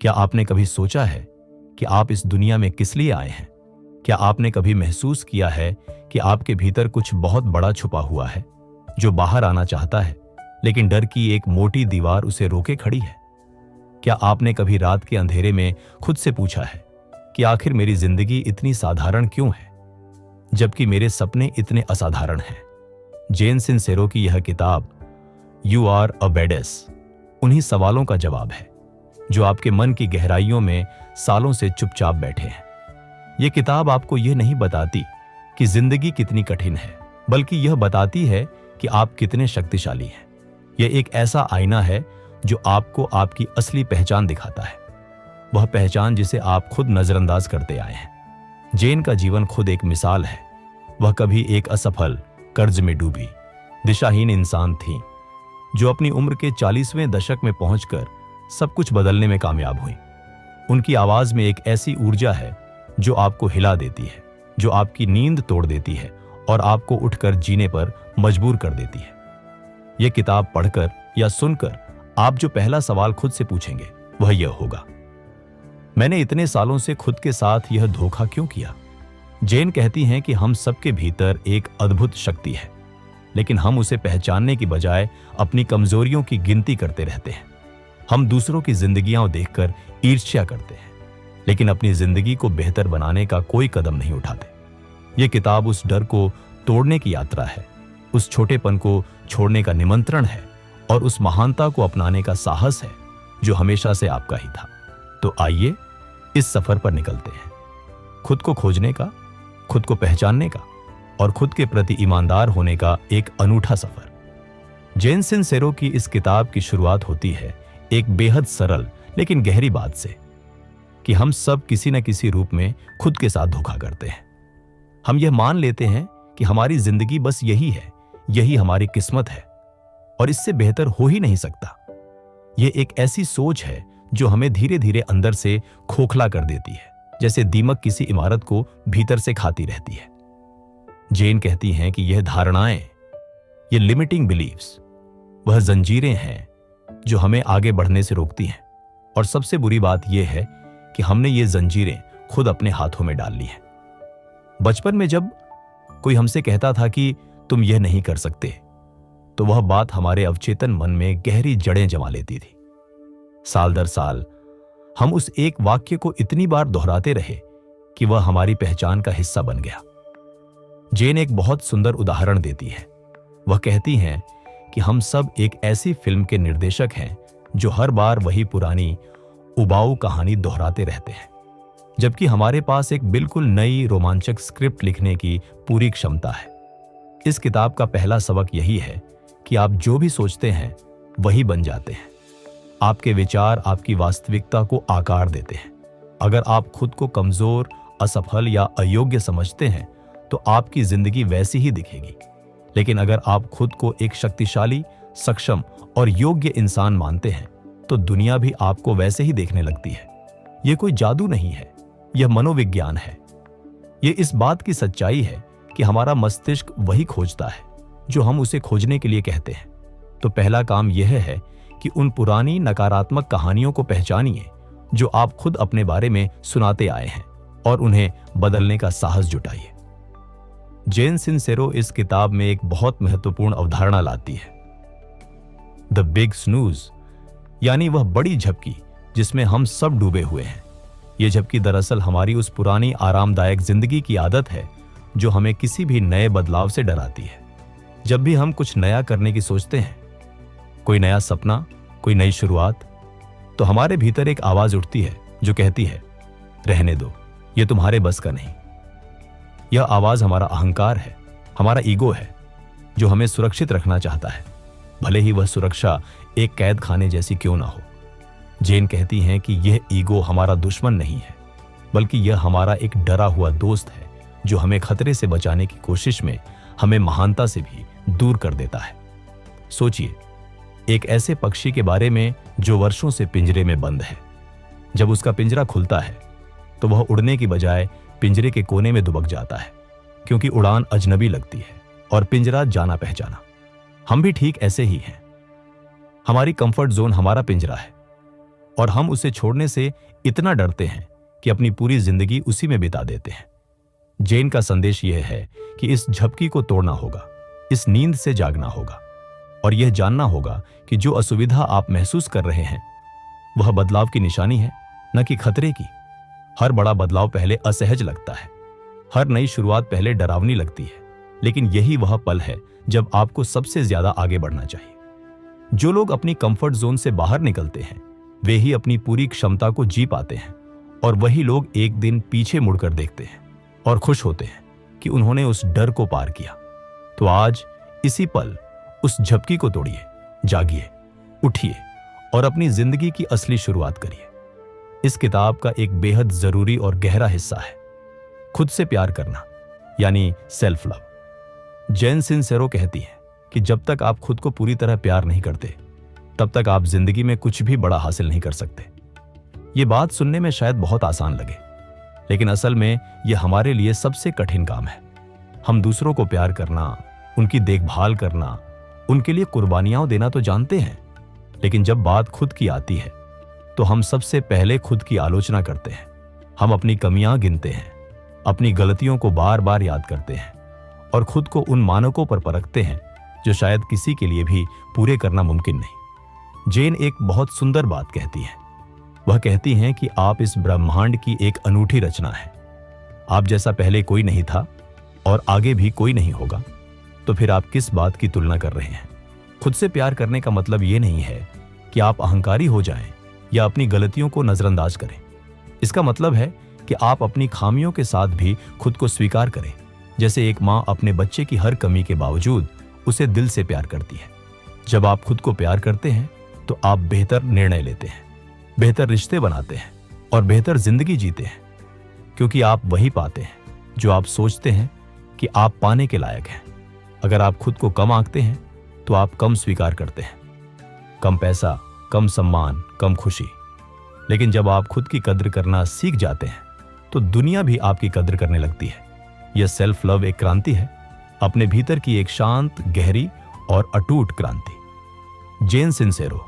क्या आपने कभी सोचा है कि आप इस दुनिया में किस लिए आए हैं? क्या आपने कभी महसूस किया है कि आपके भीतर कुछ बहुत बड़ा छुपा हुआ है जो बाहर आना चाहता है, लेकिन डर की एक मोटी दीवार उसे रोके खड़ी है? क्या आपने कभी रात के अंधेरे में खुद से पूछा है कि आखिर मेरी जिंदगी इतनी साधारण क्यों है, जबकि मेरे सपने इतने असाधारण हैं? जेन सिंसेरो की यह किताब यू आर अ बेडेस उन्हीं सवालों का जवाब है जो आपके मन की गहराइयों में सालों से चुपचाप बैठे हैं। यह किताब आपको यह नहीं बताती कि जिंदगी कितनी कठिन है, बल्कि यह बताती है कि आप कितने शक्तिशाली हैं। यह एक ऐसा आईना है जो आपको आपकी असली पहचान दिखाता है, वह पहचान जिसे आप खुद नजरअंदाज करते आए हैं। जेन का जीवन खुद एक मिसाल है। वह कभी एक असफल, कर्ज में डूबी, दिशाहीन इंसान थी जो अपनी उम्र के 40वें दशक में पहुंचकर सब कुछ बदलने में कामयाब हुई। उनकी आवाज में एक ऐसी ऊर्जा है जो आपको हिला देती है, जो आपकी नींद तोड़ देती है और आपको उठकर जीने पर मजबूर कर देती है। यह किताब पढ़कर या सुनकर आप जो पहला सवाल खुद से पूछेंगे वह यह होगा, मैंने इतने सालों से खुद के साथ यह धोखा क्यों किया? जेन कहती हैं कि हम सबके भीतर एक अद्भुत शक्ति है, लेकिन हम उसे पहचानने की बजाय अपनी कमजोरियों की गिनती करते रहते हैं। हम दूसरों की जिंदगियां देखकर ईर्ष्या करते हैं, लेकिन अपनी जिंदगी को बेहतर बनाने का कोई कदम नहीं उठाते। यह किताब उस डर को तोड़ने की यात्रा है, उस छोटेपन को छोड़ने का निमंत्रण है और उस महानता को अपनाने का साहस है जो हमेशा से आपका ही था। तो आइए इस सफर पर निकलते हैं, खुद को खोजने का, खुद को पहचानने का और खुद के प्रति ईमानदार होने का एक अनूठा सफर। जेन सिंसेरो की इस किताब की शुरुआत होती है एक बेहद सरल लेकिन गहरी बात से कि हम सब किसी न किसी रूप में खुद के साथ धोखा करते हैं। हम यह मान लेते हैं कि हमारी जिंदगी बस यही है, यही हमारी किस्मत है और इससे बेहतर हो ही नहीं सकता। यह एक ऐसी सोच है जो हमें धीरे धीरे अंदर से खोखला कर देती है, जैसे दीमक किसी इमारत को भीतर से खाती रहती है। जेन कहती हैं कि यह धारणाएं, ये लिमिटिंग बिलीव्स, वह जंजीरें हैं जो हमें आगे बढ़ने से रोकती हैं। और सबसे बुरी बात यह है कि हमने ये जंजीरें खुद अपने हाथों में डाल ली हैं। बचपन में जब कोई हमसे कहता था कि तुम यह नहीं कर सकते, तो वह बात हमारे अवचेतन मन में गहरी जड़ें जमा लेती थी। साल दर साल हम उस एक वाक्य को इतनी बार दोहराते रहे कि वह हमारी पहचान का हिस्सा बन गया। जेन एक बहुत सुंदर उदाहरण देती है। वह कहती हैं कि हम सब एक ऐसी फिल्म के निर्देशक हैं जो हर बार वही पुरानी उबाऊ कहानी दोहराते रहते हैं, जबकि हमारे पास एक बिल्कुल नई रोमांचक स्क्रिप्ट लिखने की पूरी क्षमता है। इस किताब का पहला सबक यही है कि आप जो भी सोचते हैं वही बन जाते हैं। आपके विचार आपकी वास्तविकता को आकार देते हैं। अगर आप खुद को कमजोर, असफल या अयोग्य समझते हैं तो आपकी जिंदगी वैसी ही दिखेगी। लेकिन अगर आप खुद को एक शक्तिशाली, सक्षम और योग्य इंसान मानते हैं तो दुनिया भी आपको वैसे ही देखने लगती है। यह कोई जादू नहीं है, यह मनोविज्ञान है। यह इस बात की सच्चाई है कि हमारा मस्तिष्क वही खोजता है जो हम उसे खोजने के लिए कहते हैं। तो पहला काम यह है कि उन पुरानी नकारात्मक कहानियों को पहचानिए जो आप खुद अपने बारे में सुनाते आए हैं और उन्हें बदलने का साहस जुटाइए। जेन सिंसेरो इस किताब में एक बहुत महत्वपूर्ण अवधारणा लाती है, द बिग स्नूज, यानी वह बड़ी झपकी जिसमें हम सब डूबे हुए हैं। यह झपकी दरअसल हमारी उस पुरानी आरामदायक जिंदगी की आदत है जो हमें किसी भी नए बदलाव से डराती है। जब भी हम कुछ नया करने की सोचते हैं, कोई नया सपना, कोई नई शुरुआत, तो हमारे भीतर एक आवाज उठती है जो कहती है, रहने दो, यह तुम्हारे बस का नहीं। यह आवाज हमारा अहंकार है, हमारा ईगो है जो हमें सुरक्षित रखना चाहता है, भले ही वह सुरक्षा एक कैद खाने जैसी क्यों ना हो। जेन कहती हैं कि यह ईगो हमारा दुश्मन नहीं है, बल्कि यह हमारा एक डरा हुआ दोस्त है जो हमें खतरे से बचाने की कोशिश में हमें महानता से भी दूर कर देता है। सोचिए एक ऐसे पक्षी के बारे में जो वर्षों से पिंजरे में बंद है। जब उसका पिंजरा खुलता है तो वह उड़ने की बजाय पिंजरे के कोने में दुबक जाता है, क्योंकि उड़ान अजनबी लगती है और पिंजरा जाना पहचाना। हम भी ठीक ऐसे ही हैं। हमारी कंफर्ट जोन हमारा पिंजरा है। और हम उसे छोड़ने से इतना डरते हैं कि अपनी पूरी जिंदगी उसी में बिता देते हैं। जैन का संदेश यह है कि इस झपकी को तोड़ना होगा, इस नींद से जागना होगा और यह जानना होगा कि जो असुविधा आप महसूस कर रहे हैं वह बदलाव की निशानी है, न कि खतरे की। हर बड़ा बदलाव पहले असहज लगता है, हर नई शुरुआत पहले डरावनी लगती है, लेकिन यही वह पल है जब आपको सबसे ज्यादा आगे बढ़ना चाहिए। जो लोग अपनी कंफर्ट जोन से बाहर निकलते हैं वे ही अपनी पूरी क्षमता को जी पाते हैं, और वही लोग एक दिन पीछे मुड़कर देखते हैं और खुश होते हैं कि उन्होंने उस डर को पार किया। तो आज इसी पल उस झपकी को तोड़िए, जागिए, उठिए और अपनी जिंदगी की असली शुरुआत करिए। इस किताब का एक बेहद जरूरी और गहरा हिस्सा है खुद से प्यार करना, यानी सेल्फ लव। जैन सिंसेरो कहती है कि जब तक आप खुद को पूरी तरह प्यार नहीं करते तब तक आप जिंदगी में कुछ भी बड़ा हासिल नहीं कर सकते। ये बात सुनने में शायद बहुत आसान लगे, लेकिन असल में यह हमारे लिए सबसे कठिन काम है। हम दूसरों को प्यार करना, उनकी देखभाल करना, उनके लिए कुर्बानियां देना तो जानते हैं, लेकिन जब बात खुद की आती है तो हम सबसे पहले खुद की आलोचना करते हैं। हम अपनी कमियां गिनते हैं, अपनी गलतियों को बार बार याद करते हैं और खुद को उन मानकों पर परखते हैं जो शायद किसी के लिए भी पूरे करना मुमकिन नहीं। जैन एक बहुत सुंदर बात कहती है। वह कहती हैं कि आप इस ब्रह्मांड की एक अनूठी रचना है। आप जैसा पहले कोई नहीं था और आगे भी कोई नहीं होगा, तो फिर आप किस बात की तुलना कर रहे हैं? खुद से प्यार करने का मतलब यह नहीं है कि आप अहंकारी हो जाएं या अपनी गलतियों को नजरअंदाज करें। इसका मतलब है कि आप अपनी खामियों के साथ भी खुद को स्वीकार करें, जैसे एक माँ अपने बच्चे की हर कमी के बावजूद उसे दिल से प्यार करती है। जब आप खुद को प्यार करते हैं तो आप बेहतर निर्णय लेते हैं, बेहतर रिश्ते बनाते हैं और बेहतर जिंदगी जीते हैं, क्योंकि आप वही पाते हैं जो आप सोचते हैं कि आप पाने के लायक हैं। अगर आप खुद को कम आंकते हैं तो आप कम स्वीकार करते हैं, कम पैसा, कम सम्मान, कम खुशी। लेकिन जब आप खुद की कद्र करना सीख जाते हैं तो दुनिया भी आपकी कद्र करने लगती है। यह सेल्फ लव एक क्रांति है, अपने भीतर की एक शांत, गहरी और अटूट क्रांति। जैन सिंसेरो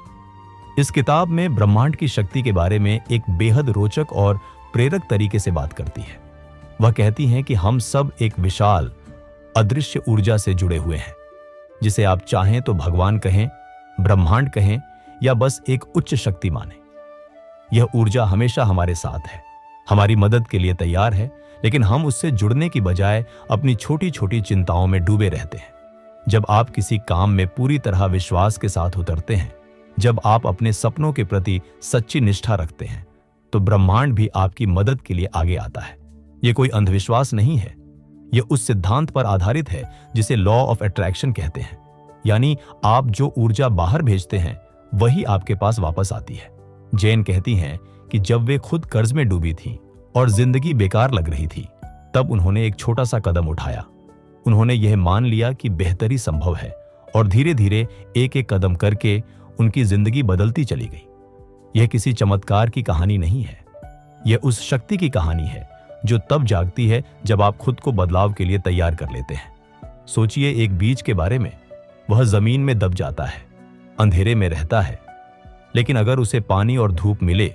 इस किताब में ब्रह्मांड की शक्ति के बारे में एक बेहद रोचक और प्रेरक तरीके से बात करती है। वह कहती हैं कि हम सब एक विशाल अदृश्य ऊर्जा से जुड़े हुए हैं, जिसे आप चाहें तो भगवान कहें, ब्रह्मांड कहें या बस एक उच्च शक्ति माने। यह ऊर्जा हमेशा हमारे साथ है, हमारी मदद के लिए तैयार है, लेकिन हम उससे जुड़ने की बजाय अपनी छोटी छोटी चिंताओं में डूबे रहते हैं। जब आप किसी काम में पूरी तरह विश्वास के साथ उतरते हैं, जब आप अपने सपनों के प्रति सच्ची निष्ठा रखते हैं, तो ब्रह्मांड भी आपकी मदद के लिए आगे आता है। यह कोई अंधविश्वास नहीं है, यह उस सिद्धांत पर आधारित है जिसे लॉ ऑफ अट्रैक्शन कहते हैं, यानी आप जो ऊर्जा बाहर भेजते हैं वही आपके पास वापस आती है। जैन कहती हैं कि जब वे खुद कर्ज में डूबी थीं और जिंदगी बेकार लग रही थी, तब उन्होंने एक छोटा सा कदम उठाया। उन्होंने यह मान लिया कि बेहतरी संभव है और धीरे धीरे एक एक कदम करके उनकी जिंदगी बदलती चली गई। यह किसी चमत्कार की कहानी नहीं है, यह उस शक्ति की कहानी है जो तब जागती है जब आप खुद को बदलाव के लिए तैयार कर लेते हैं। सोचिए एक बीज के बारे में। वह जमीन में दब जाता है, अंधेरे में रहता है, लेकिन अगर उसे पानी और धूप मिले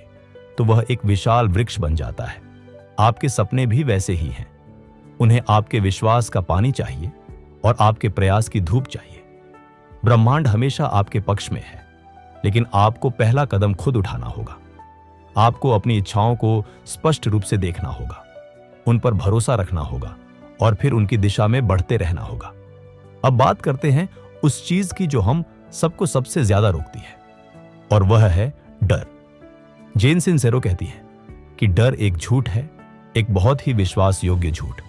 तो वह एक विशाल वृक्ष बन जाता है। आपके सपने भी वैसे ही हैं। उन्हें आपके विश्वास का पानी चाहिए और आपके प्रयास की धूप चाहिए। ब्रह्मांड हमेशा आपके पक्ष में है, लेकिन आपको पहला कदम खुद उठाना होगा। आपको अपनी इच्छाओं को स्पष्ट रूप से देखना होगा, उन पर भरोसा रखना होगा और फिर उनकी दिशा में बढ़ते रहना होगा। अब बात करते हैं उस चीज की जो हम सबको सबसे ज्यादा रोकती है, और वह है डर। जैन सिंसेरो कहती है कि डर एक झूठ है, एक बहुत ही विश्वास योग्य झूठ,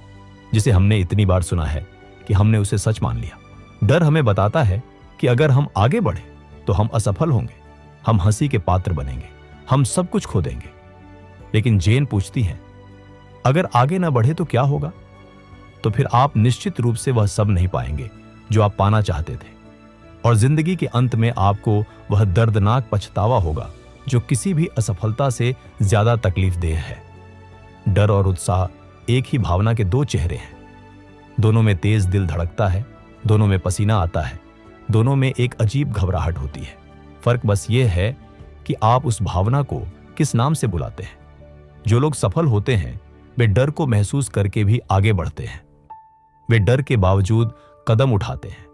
जिसे हमने इतनी बार सुना है कि हमने उसे सच मान लिया। डर हमें बताता है कि अगर हम आगे बढ़े तो हम असफल होंगे, हम हंसी के पात्र बनेंगे, हम सब कुछ खो देंगे। लेकिन जैन पूछती है, अगर आगे न बढ़े तो क्या होगा? तो फिर आप निश्चित रूप से वह सब नहीं पाएंगे जो आप पाना चाहते थे, और जिंदगी के अंत में आपको वह दर्दनाक पछतावा होगा जो किसी भी असफलता से ज्यादा तकलीफदेह है। डर और उत्साह एक ही भावना के दो चेहरे हैं। दोनों में तेज दिल धड़कता है, दोनों में पसीना आता है, दोनों में एक अजीब घबराहट होती है। फर्क बस ये है कि आप उस भावना को किस नाम से बुलाते हैं। जो लोग सफल होते हैं वे डर को महसूस करके भी आगे बढ़ते हैं। वे डर के बावजूद कदम उठाते हैं,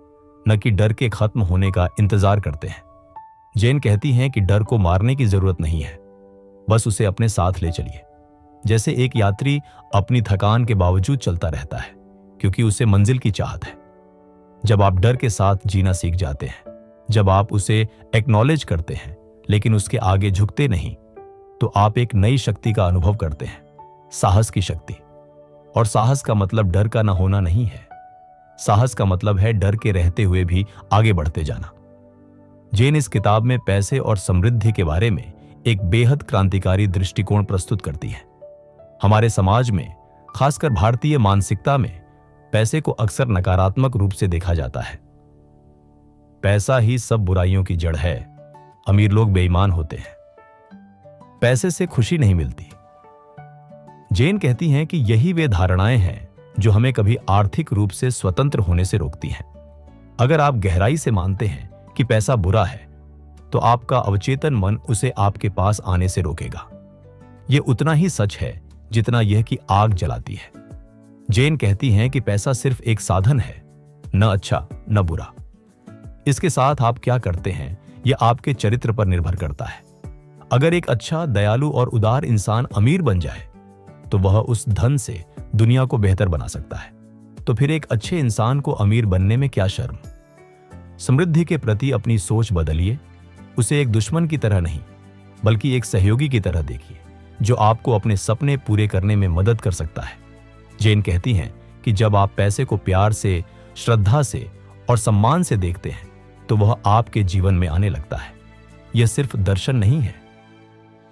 न कि डर के खत्म होने का इंतजार करते हैं। जेन कहती हैं कि डर को मारने की जरूरत नहीं है, बस उसे अपने साथ ले चलिए। जैसे एक यात्री अपनी थकान के बावजूद चलता रहता है क्योंकि उसे मंजिल की चाहत है। जब आप डर के साथ जीना सीख जाते हैं, जब आप उसे एक्नॉलेज करते हैं लेकिन उसके आगे झुकते नहीं, तो आप एक नई शक्ति का अनुभव करते हैं, साहस की शक्ति। और साहस का मतलब डर का न होना नहीं है। साहस का मतलब है डर के रहते हुए भी आगे बढ़ते जाना। जेन इस किताब में पैसे और समृद्धि के बारे में एक बेहद क्रांतिकारी दृष्टिकोण प्रस्तुत करती है। हमारे समाज में, खासकर भारतीय मानसिकता में, पैसे को अक्सर नकारात्मक रूप से देखा जाता है। पैसा ही सब बुराइयों की जड़ है, अमीर लोग बेईमान होते हैं, पैसे से खुशी नहीं मिलती। जेन कहती हैं कि यही वे धारणाएं हैं जो हमें कभी आर्थिक रूप से स्वतंत्र होने से रोकती हैं। अगर आप गहराई से मानते हैं कि पैसा बुरा है, तो आपका अवचेतन मन उसे आपके पास आने से रोकेगा। यह उतना ही सच है जितना यह कि आग जलाती है। जेन कहती हैं कि पैसा सिर्फ एक साधन है, न अच्छा न बुरा। इसके साथ आप क्या करते हैं यह आपके चरित्र पर निर्भर करता है। अगर एक अच्छा, दयालु और उदार इंसान अमीर बन जाए तो वह उस धन से दुनिया को बेहतर बना सकता है। तो फिर एक अच्छे इंसान को अमीर बनने में क्या शर्म। समृद्धि के प्रति अपनी सोच बदलिए। उसे एक दुश्मन की तरह नहीं, बल्कि एक सहयोगी की तरह देखिए, जो आपको अपने सपने पूरे करने में मदद कर सकता है। जेन कहती हैं कि जब आप पैसे को प्यार से, श्रद्धा से और सम्मान से देखते हैं, तो वह आपके जीवन में आने लगता है। यह सिर्फ दर्शन नहीं है,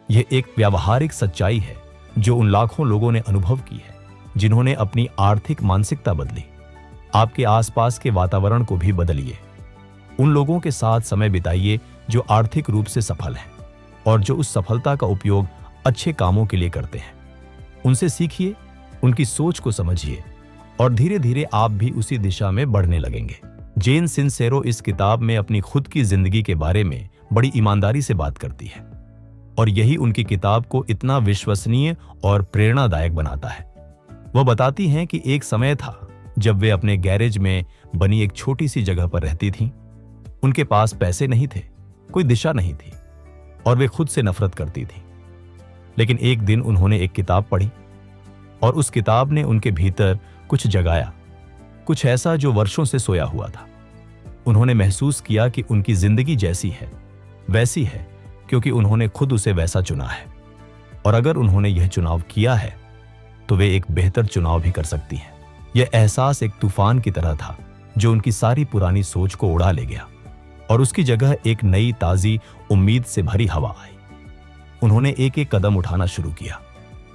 यह एक व्यावहारिक सच्चाई है जो उन लाखों लोगों ने अनुभव की है जिन्होंने अपनी आर्थिक मानसिकता बदली। आपके आसपास के वातावरण को भी बदलिए। उन लोगों के साथ समय बिताइए जो आर्थिक रूप से सफल हैं और जो उस सफलता का उपयोग अच्छे कामों के लिए करते हैं। उनसे सीखिए, उनकी सोच को समझिए और धीरे धीरे आप भी उसी दिशा में बढ़ने लगेंगे। जेन सिंसेरो इस किताब में अपनी खुद की जिंदगी के बारे में बड़ी ईमानदारी से बात करती है और यही उनकी किताब को इतना विश्वसनीय और प्रेरणादायक बनाता है। वह बताती हैं कि एक समय था जब वे अपने गैरेज में बनी एक छोटी सी जगह पर रहती थीं। उनके पास पैसे नहीं थे, कोई दिशा नहीं थी और वे खुद से नफरत करती थीं। लेकिन एक दिन उन्होंने एक किताब पढ़ी और उस किताब ने उनके भीतर कुछ जगाया, कुछ ऐसा जो वर्षों से सोया हुआ था। उन्होंने महसूस किया कि उनकी जिंदगी जैसी है वैसी है क्योंकि उन्होंने खुद उसे वैसा चुना है, और अगर उन्होंने यह चुनाव किया है तो वे एक बेहतर चुनाव भी कर सकती हैं। यह एहसास एक तूफान की तरह था जो उनकी सारी पुरानी सोच को उड़ा ले गया और उसकी जगह एक नई ताजी उम्मीद से भरी हवा आई। उन्होंने एक एक कदम उठाना शुरू किया।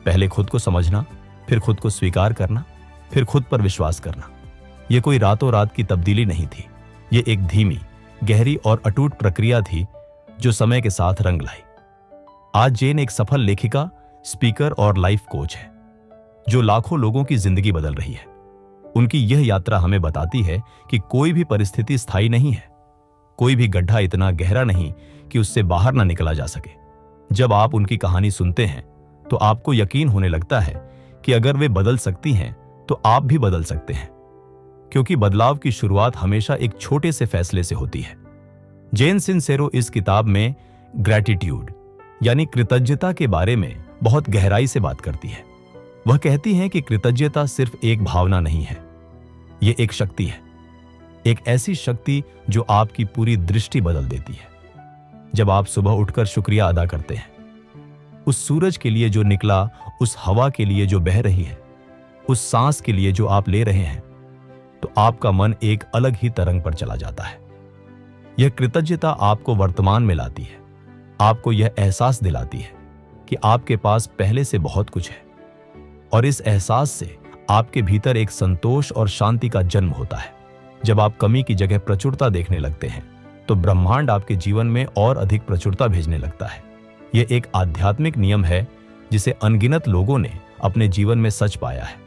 पहले खुद को समझना, फिर खुद को स्वीकार करना, फिर खुद पर विश्वास करना। यह कोई रातों रात की तब्दीली नहीं थी, यह एक धीमी, गहरी और अटूट प्रक्रिया थी जो समय के साथ रंग लाई। आज जेन एक सफल लेखिका, स्पीकर और लाइफ कोच है जो लाखों लोगों की जिंदगी बदल रही है। उनकी यह यात्रा हमें बताती है कि कोई भी परिस्थिति स्थायी नहीं है, कोई भी गड्ढा इतना गहरा नहीं कि उससे बाहर ना निकला जा सके। जब आप उनकी कहानी सुनते हैं तो आपको यकीन होने लगता है कि अगर वे बदल सकती हैं तो आप भी बदल सकते हैं, क्योंकि बदलाव की शुरुआत हमेशा एक छोटे से फैसले से होती है। जेन सिंसेरो इस किताब में ग्रैटिट्यूड यानी कृतज्ञता के बारे में बहुत गहराई से बात करती है। वह कहती हैं कि कृतज्ञता सिर्फ एक भावना नहीं है, यह एक शक्ति है, एक ऐसी शक्ति जो आपकी पूरी दृष्टि बदल देती है। जब आप सुबह उठकर शुक्रिया अदा करते हैं, उस सूरज के लिए जो निकला, उस हवा के लिए जो बह रही है, उस सांस के लिए जो आप ले रहे हैं, तो आपका मन एक अलग ही तरंग पर चला जाता है। यह कृतज्ञता आपको वर्तमान में लाती है, आपको यह एहसास दिलाती है कि आपके पास पहले से बहुत कुछ है, और इस एहसास से आपके भीतर एक संतोष और शांति का जन्म होता है। जब आप कमी की जगह प्रचुरता देखने लगते हैं तो ब्रह्मांड आपके जीवन में और अधिक प्रचुरता भेजने लगता है। यह एक आध्यात्मिक नियम है जिसे अनगिनत लोगों ने अपने जीवन में सच पाया है।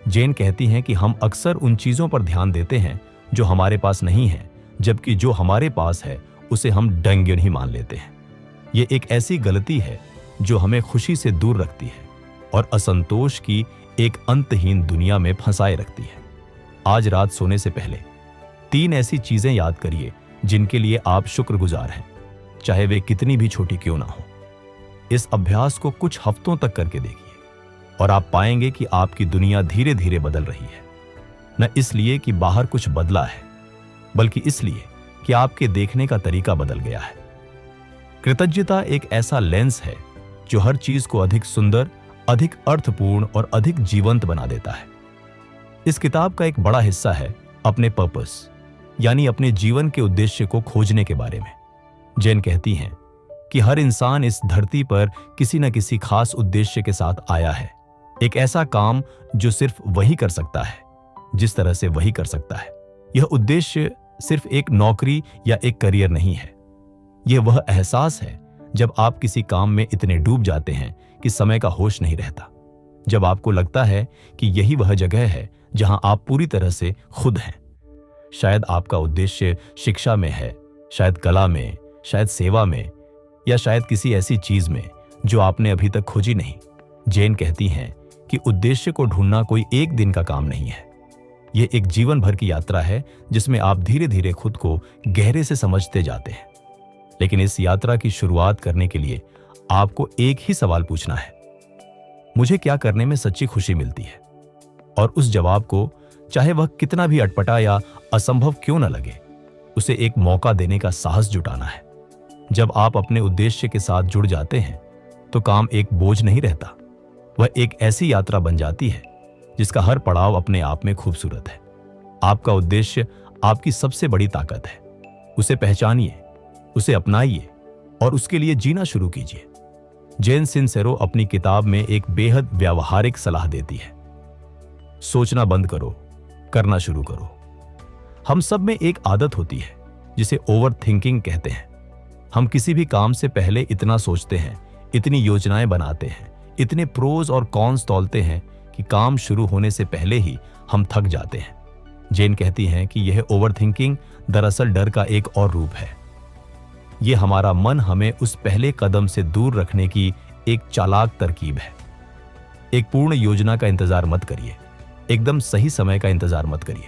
जेन कहती हैं कि हम अक्सर उन चीजों पर ध्यान देते हैं जो हमारे पास नहीं है, जबकि जो हमारे पास है उसे हम डंग्यन ही मान लेते हैं। ये एक ऐसी गलती है जो हमें खुशी से दूर रखती है और असंतोष की एक अंतहीन दुनिया में फंसाए रखती है। आज रात सोने से पहले 3 ऐसी चीजें याद करिए जिनके लिए आप शुक्रगुजार हैं, चाहे वे कितनी भी छोटी क्यों ना हो। इस अभ्यास को कुछ हफ्तों तक करके देखिए और आप पाएंगे कि आपकी दुनिया धीरे धीरे बदल रही है। न इसलिए कि बाहर कुछ बदला है, बल्कि इसलिए कि आपके देखने का तरीका बदल गया है। कृतज्ञता एक ऐसा लेंस है जो हर चीज को अधिक सुंदर, अधिक अर्थपूर्ण और अधिक जीवंत बना देता है। इस किताब का एक बड़ा हिस्सा है अपने पर्पस, यानी अपने जीवन के उद्देश्य को खोजने के बारे में। जैन कहती हैं कि हर इंसान इस धरती पर किसी न किसी खास उद्देश्य के साथ आया है, एक ऐसा काम जो सिर्फ वही कर सकता है जिस तरह से वही कर सकता है। यह उद्देश्य सिर्फ एक नौकरी या एक करियर नहीं है। यह वह एहसास है जब आप किसी काम में इतने डूब जाते हैं कि समय का होश नहीं रहता, जब आपको लगता है कि यही वह जगह है जहां आप पूरी तरह से खुद हैं। शायद आपका उद्देश्य शिक्षा में है, शायद कला में, शायद सेवा में, या शायद किसी ऐसी चीज में जो आपने अभी तक खोजी नहीं। जैन कहती हैं कि उद्देश्य को ढूंढना कोई एक दिन का काम नहीं है। यह एक जीवन भर की यात्रा है जिसमें आप धीरे धीरे खुद को गहरे से समझते जाते हैं। लेकिन इस यात्रा की शुरुआत करने के लिए आपको एक ही सवाल पूछना है, मुझे क्या करने में सच्ची खुशी मिलती है? और उस जवाब को, चाहे वह कितना भी अटपटा या असंभव क्यों न लगे, उसे एक मौका देने का साहस जुटाना है। जब आप अपने उद्देश्य के साथ जुड़ जाते हैं तो काम एक बोझ नहीं रहता, वह एक ऐसी यात्रा बन जाती है जिसका हर पड़ाव अपने आप में खूबसूरत है। आपका उद्देश्य आपकी सबसे बड़ी ताकत है। उसे पहचानिए, उसे अपनाइए और उसके लिए जीना शुरू कीजिए। जैन सिंसेरो अपनी किताब में एक बेहद व्यावहारिक सलाह देती है, सोचना बंद करो, करना शुरू करो। हम सब में एक आदत होती है जिसे ओवर थिंकिंग कहते हैं। हम किसी भी काम से पहले इतना सोचते हैं, इतनी योजनाएं बनाते हैं, इतने प्रोज और कॉन्स तौलते हैं कि काम शुरू होने से पहले ही हम थक जाते हैं। जैन कहती हैं कि यह ओवर थिंकिंग दरअसल डर का एक और रूप है। यह हमारा मन हमें उस पहले कदम से दूर रखने की एक चालाक तरकीब है। एक पूर्ण योजना का इंतजार मत करिए, एकदम सही समय का इंतजार मत करिए,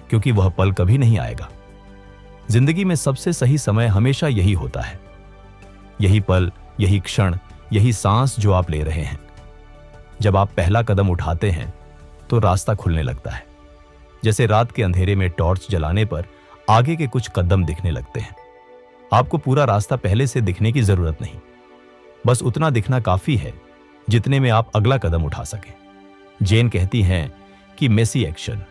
क्योंकि वह पल कभी नहीं आएगा। जिंदगी में सबसे सही समय हमेशा यही होता है, यही पल, यही क्षण, यही सांस जो आप ले रहे हैं। जब आप पहला कदम उठाते हैं तो रास्ता खुलने लगता है, जैसे रात के अंधेरे में टॉर्च जलाने पर आगे के कुछ कदम दिखने लगते हैं। आपको पूरा रास्ता पहले से दिखने की जरूरत नहीं, बस उतना दिखना काफी है जितने में आप अगला कदम उठा सकें। जैन कहती हैं कि मेसी एक्शन,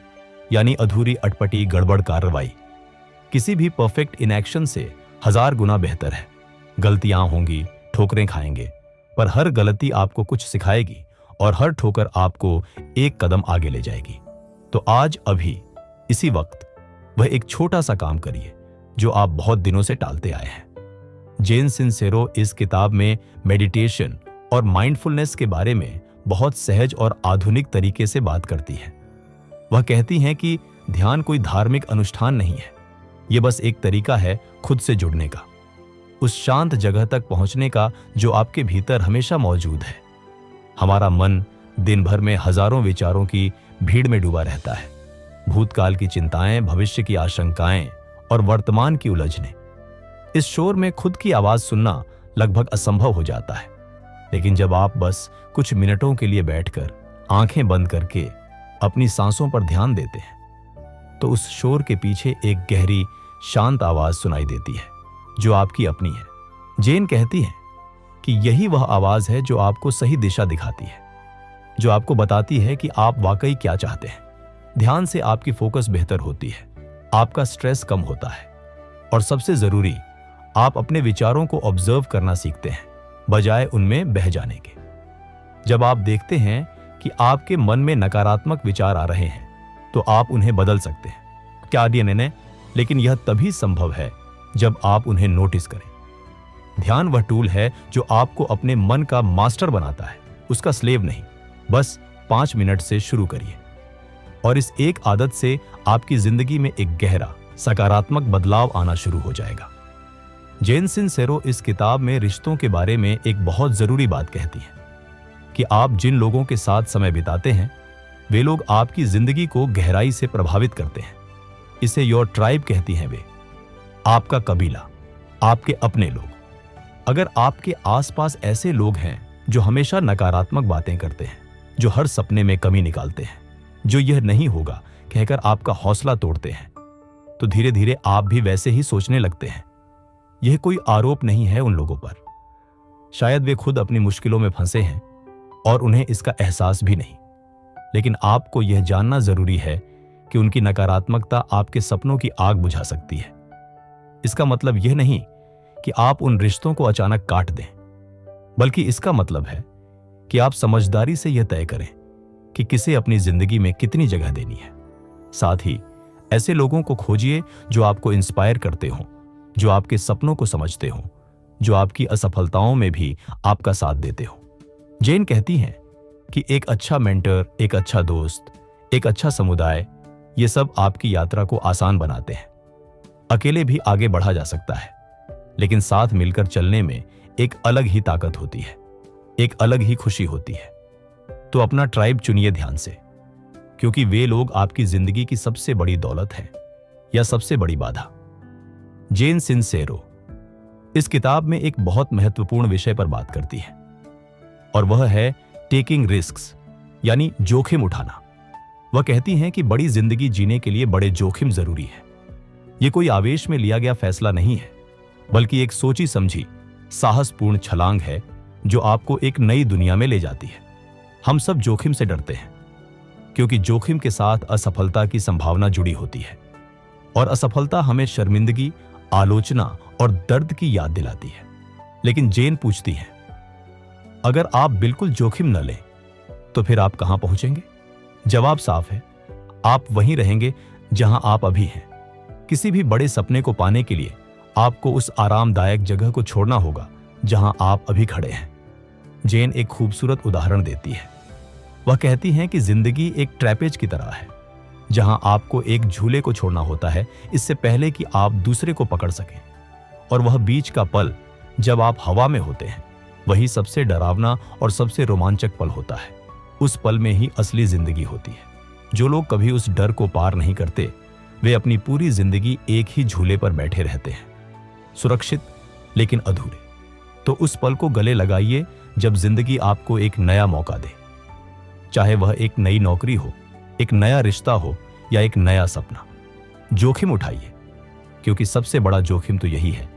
यानी अधूरी अटपटी गड़बड़ कार्रवाई, किसी भी परफेक्ट इनएक्शन से 1000 गुना बेहतर है। गलतियां होंगी, ठोकरें खाएंगे, पर हर गलती आपको कुछ सिखाएगी और हर ठोकर आपको एक कदम आगे ले जाएगी। तो आज, अभी, इसी वक्त वह एक छोटा सा काम करिए जो आप बहुत दिनों से टालते आए हैं। जैन सिंसेरो इस किताब में मेडिटेशन और माइंडफुलनेस के बारे में बहुत सहज और आधुनिक तरीके से बात करती है। वह कहती हैं कि ध्यान कोई धार्मिक अनुष्ठान नहीं है, यह बस एक तरीका है खुद से जुड़ने का, उस शांत जगह तक पहुंचने का जो आपके भीतर हमेशा मौजूद है। हमारा मन दिन भर में हजारों विचारों की भीड़ में डूबा रहता है। भूतकाल की चिंताएं, भविष्य की आशंकाएं और वर्तमान की उलझने। इस शोर में खुद की आवाज सुनना लगभग असंभव हो जाता है। लेकिन जब आप बस कुछ मिनटों के लिए बैठकर आंखें बंद करके अपनी सांसों पर ध्यान देते हैं तो उस शोर के पीछे एक गहरी, शांत आवाज सुनाई देती है जो आपकी अपनी है। जैन कहती है कि यही वह आवाज है जो आपको सही दिशा दिखाती है, जो आपको बताती है कि आप वाकई क्या चाहते हैं। ध्यान से आपकी फोकस बेहतर होती है, आपका स्ट्रेस कम होता है और सबसे जरूरी, आप अपने विचारों को ऑब्जर्व करना सीखते हैं बजाय उनमें बह जाने के। जब आप देखते हैं कि आपके मन में नकारात्मक विचार आ रहे हैं तो आप उन्हें बदल सकते हैं। क्या निर्णय? लेकिन यह तभी संभव है जब आप उन्हें नोटिस करें। ध्यान वह टूल है जो आपको अपने मन का मास्टर बनाता है, उसका स्लेव नहीं। बस 5 मिनट से शुरू करिए और इस एक आदत से आपकी जिंदगी में एक गहरा, सकारात्मक बदलाव आना शुरू हो जाएगा। जेन सिंसेरो इस किताब में रिश्तों के बारे में एक बहुत जरूरी बात कहती है कि आप जिन लोगों के साथ समय बिताते हैं वे लोग आपकी जिंदगी को गहराई से प्रभावित करते हैं। इसे योर ट्राइब कहती हैं वे, आपका कबीला, आपके अपने लोग। अगर आपके आसपास ऐसे लोग हैं जो हमेशा नकारात्मक बातें करते हैं, जो हर सपने में कमी निकालते हैं, जो यह नहीं होगा कहकर आपका हौसला तोड़ते हैं, तो धीरे धीरे आप भी वैसे ही सोचने लगते हैं। यह कोई आरोप नहीं है उन लोगों पर, शायद वे खुद अपनी मुश्किलों में फंसे हैं और उन्हें इसका एहसास भी नहीं, लेकिन आपको यह जानना जरूरी है कि उनकी नकारात्मकता आपके सपनों की आग बुझा सकती है। इसका मतलब यह नहीं कि आप उन रिश्तों को अचानक काट दें, बल्कि इसका मतलब है कि आप समझदारी से यह तय करें कि किसे अपनी जिंदगी में कितनी जगह देनी है। साथ ही ऐसे लोगों को खोजिए जो आपको इंस्पायर करते हों, जो आपके सपनों को समझते हों, जो आपकी असफलताओं में भी आपका साथ देते हों। जेन कहती हैं कि एक अच्छा मेंटर, एक अच्छा दोस्त, एक अच्छा समुदाय, ये सब आपकी यात्रा को आसान बनाते हैं। अकेले भी आगे बढ़ा जा सकता है, लेकिन साथ मिलकर चलने में एक अलग ही ताकत होती है, एक अलग ही खुशी होती है। तो अपना ट्राइब चुनिए ध्यान से, क्योंकि वे लोग आपकी जिंदगी की सबसे बड़ी दौलत हैं या सबसे बड़ी बाधा। जेन सिंसेरो इस किताब में एक बहुत महत्वपूर्ण विषय पर बात करती है, और वह है टेकिंग रिस्क्स, यानी जोखिम उठाना। वह कहती हैं कि बड़ी जिंदगी जीने के लिए बड़े जोखिम जरूरी है। यह कोई आवेश में लिया गया फैसला नहीं है, बल्कि एक सोची समझी साहसपूर्ण छलांग है जो आपको एक नई दुनिया में ले जाती है। हम सब जोखिम से डरते हैं, क्योंकि जोखिम के साथ असफलता की संभावना जुड़ी होती है, और असफलता हमें शर्मिंदगी, आलोचना और दर्द की याद दिलाती है। लेकिन जेन पूछती है, अगर आप बिल्कुल जोखिम न लें तो फिर आप कहां पहुंचेंगे? जवाब साफ है, आप वहीं रहेंगे जहां आप अभी हैं। किसी भी बड़े सपने को पाने के लिए आपको उस आरामदायक जगह को छोड़ना होगा जहां आप अभी खड़े हैं। जेन एक खूबसूरत उदाहरण देती है। वह कहती हैं कि जिंदगी एक ट्रैपेज की तरह है, जहां आपको एक झूले को छोड़ना होता है इससे पहले कि आप दूसरे को पकड़ सकें, और वह बीच का पल जब आप हवा में होते हैं वही सबसे डरावना और सबसे रोमांचक पल होता है। उस पल में ही असली जिंदगी होती है। जो लोग कभी उस डर को पार नहीं करते वे अपनी पूरी जिंदगी एक ही झूले पर बैठे रहते हैं, सुरक्षित लेकिन अधूरे। तो उस पल को गले लगाइए जब जिंदगी आपको एक नया मौका दे, चाहे वह एक नई नौकरी हो, एक नया रिश्ता हो या एक नया सपना। जोखिम उठाइए, क्योंकि सबसे बड़ा जोखिम तो यही है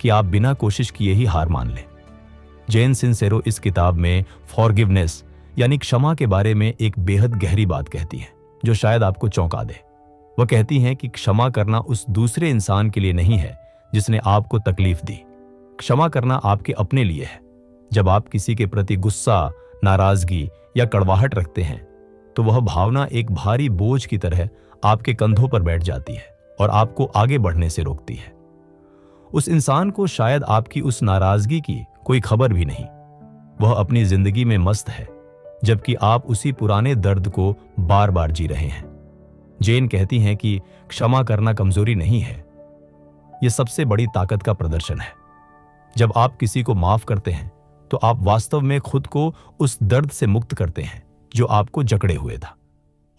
कि आप बिना कोशिश किए ही हार मान लें। जेन सिंसेरो इस किताब में फॉरगिवनेस यानी क्षमा के बारे में एक बेहद गहरी बात कहती है, जो शायद आपको चौंका दे। वह कहती हैं कि क्षमा करना उस दूसरे इंसान के लिए नहीं है जिसने आपको तकलीफ दी। क्षमा करना आपके अपने लिए है। जब आप किसी के प्रति गुस्सा, नाराजगी या कड़वाहट रखते हैं तो वह भावना एक भारी बोझ की तरह आपके कंधों पर बैठ जाती है और आपको आगे बढ़ने से रोकती है। उस इंसान को शायद आपकी उस नाराजगी की कोई खबर भी नहीं। वह अपनी जिंदगी में मस्त है, जबकि आप उसी पुराने दर्द को बार बार जी रहे हैं। जेन कहती हैं कि क्षमा करना कमजोरी नहीं है, यह सबसे बड़ी ताकत का प्रदर्शन है। जब आप किसी को माफ करते हैं तो आप वास्तव में खुद को उस दर्द से मुक्त करते हैं जो आपको जकड़े हुए था।